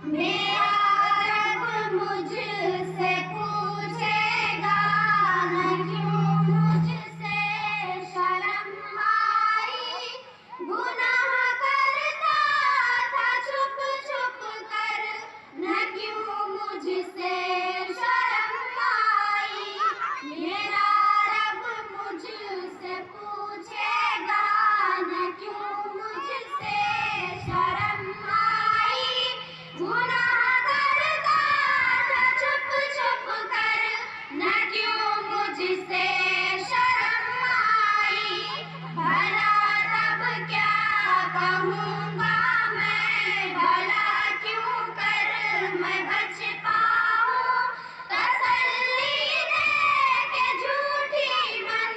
मेरा रब मुझसे पूछेगा न क्यों मुझसे शर्म आई। गुनाह करता था छुप छुप कर, न क्यों मुझसे शर्म आई। मेरा रब मुझसे पूछेगा न क्यों मुझसे शर्म आई। गुनाह करता था छुप छुप कर, न क्यों मुझसे शर्म आई। भला तब क्या कहूँगा मैं, भला क्यों कर मैं बच पाऊँ। तसल्ली दे के झूठी मन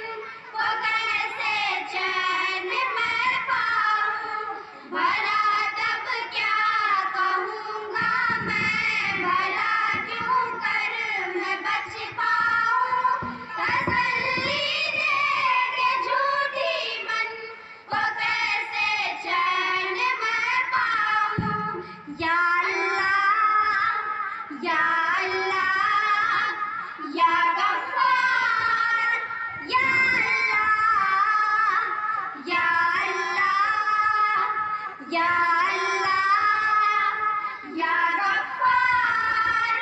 को कैसे चैन मैं पाऊँ। भला तब क्या कहूँगा मैं, भला क्यों कर मैं बच पाऊँ। तसल्ली दे के झूठी मन को कैसे चैन मैं पाऊँ। या अल्लाह या अल्लाह या गफ्फार, या अल्लाह या अल्लाह या अल्लाह या गफ्फार,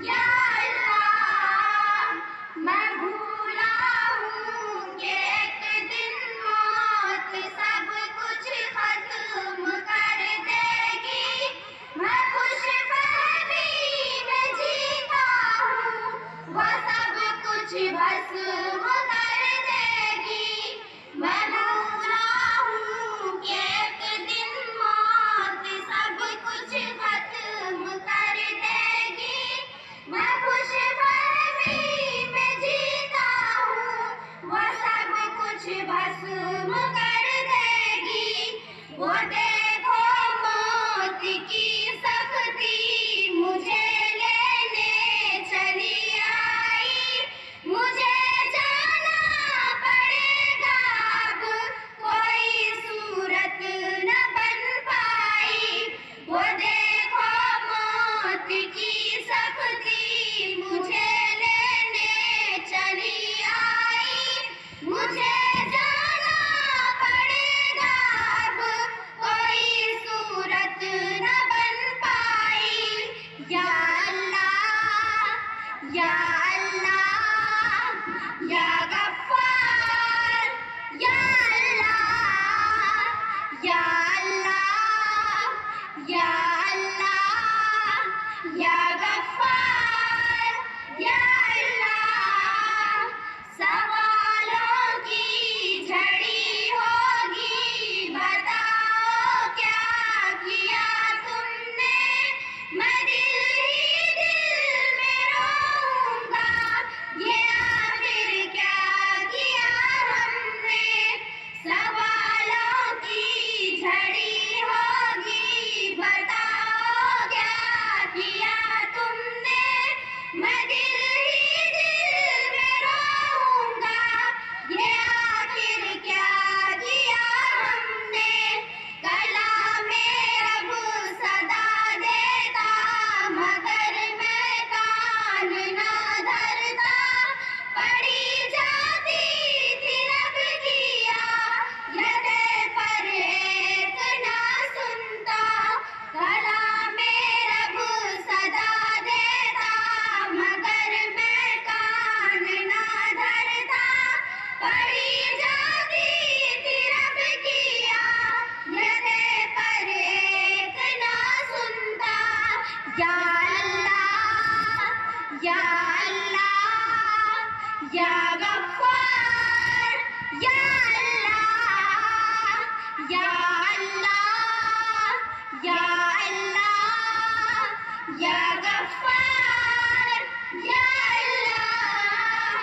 या अल्लाह। मैं भूला हूँ कि एक दिन मौत सब कुछ खत्म कर देगी। मैं खुशफहमी में जीता हूँ, वो सब कुछ भस्म कर देगी। मैं भूला हूँ कि एक दिन मौत सब कुछ खत्म कर देगी। मैं खुशफहमी में जीता हूँ, वो सब कुछ भस्म कर देगी। वो देखो मौत की सख्ती मुझे लेने चली आई। मुझे जाना पड़ेगा अब, कोई सूरत न बन पाई। वो देखो मौत की सख्ती मुझे लेने चली आई। मुझे जाना पड़ेगा अब, कोई सूरत न बन पाई। या अल्लाह या अल्लाह या गफ्फार, या अल्लाह या अल्लाह या अल्लाह या गफ्फार, या अल्लाह। सवालों की झड़ी होगी, बताओ क्या किया तुमने। मैं दिल ही दिल में रोऊंगा, ये आखिर क्या किया हमने। सवालों की झड़ी होगी, बताओ क्या किया तुमने। मैं दिल ही दिल में रोऊंगा, ये आखिर क्या किया हमने। कलामे रब सदा देता, मगर मैं कान ना धरता। पड़ी जाती थी रब की आयतें पर एक ना सुनता। कलामे रब सदा देता, मगर मैं कान ना धरता। पड़ी जाती थी रब की आयतें पर एक ना सुनता। या अल्लाह या अल्लाह या गफ्फार, या अल्लाह या अल्लाह या अल्लाह या गफ्फार, या अल्लाह।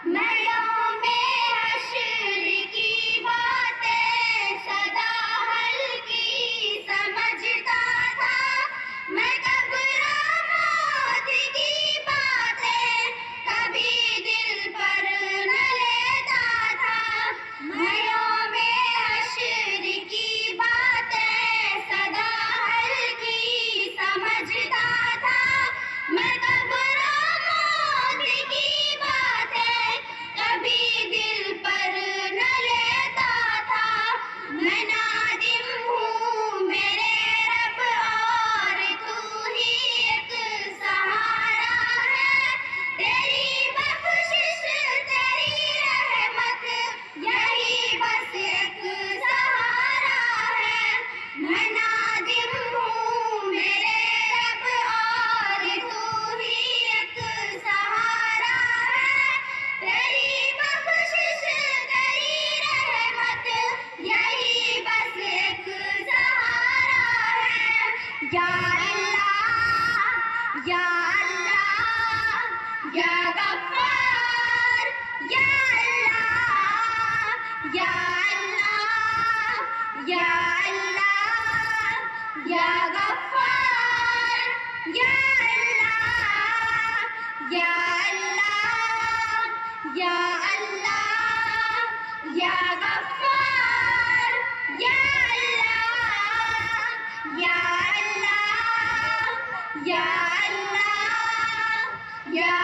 मैं यौमे हश्र की बातें सदा हल्की समझता था। मैं कब्र मौत की बातें कभी दिल पर न लेता था। या अल्लाह या गफ्फार या अल्लाह या अल्लाह या अल्लाह या